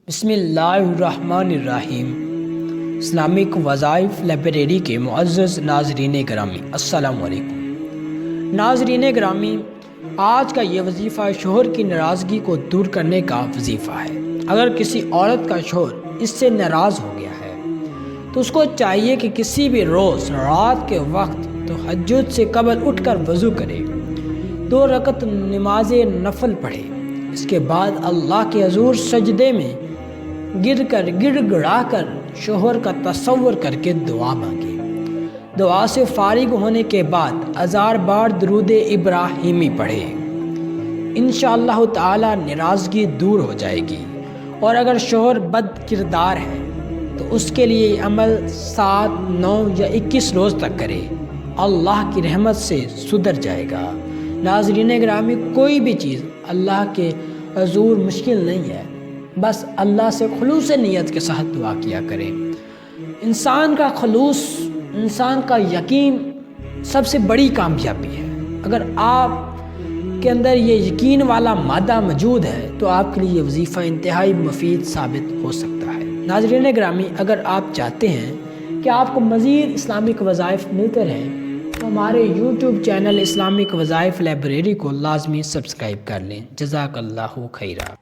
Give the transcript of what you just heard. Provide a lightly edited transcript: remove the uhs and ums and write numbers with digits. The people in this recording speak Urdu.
بسم اللہ الرحمن الرحیم۔ اسلامک وظائف لائبریری کے معزز ناظرین گرامی، السلام علیکم۔ ناظرین گرامی، آج کا یہ وظیفہ شوہر کی ناراضگی کو دور کرنے کا وظیفہ ہے۔ اگر کسی عورت کا شوہر اس سے ناراض ہو گیا ہے تو اس کو چاہیے کہ کسی بھی روز رات کے وقت تہجد سے قبل اٹھ کر وضو کرے، 2 رکعت نماز نفل پڑھے، اس کے بعد اللہ کے حضور سجدے میں گڑ گڑا کر شوہر کا تصور کر کے دعا مانگے۔ دعا سے فارغ ہونے کے بعد 1000 بار درود ابراہیمی پڑھے، انشاءاللہ تعالی ناراضگی دور ہو جائے گی۔ اور اگر شوہر بد کردار ہے تو اس کے لیے یہ عمل 7، 9 یا 21 روز تک کرے، اللہ کی رحمت سے سدھر جائے گا۔ ناظرین گرامی، کوئی بھی چیز اللہ کے حضور مشکل نہیں ہے، بس اللہ سے خلوص نیت کے ساتھ دعا کیا کریں۔ انسان کا خلوص، انسان کا یقین سب سے بڑی کامیابی ہے۔ اگر آپ کے اندر یہ یقین والا مادہ موجود ہے تو آپ کے لیے یہ وظیفہ انتہائی مفید ثابت ہو سکتا ہے۔ ناظرین گرامی، اگر آپ چاہتے ہیں کہ آپ کو مزید اسلامک وظائف ملتے رہیں تو ہمارے یوٹیوب چینل اسلامک وظائف لائبریری کو لازمی سبسکرائب کر لیں۔ جزاک اللہ خیرہ۔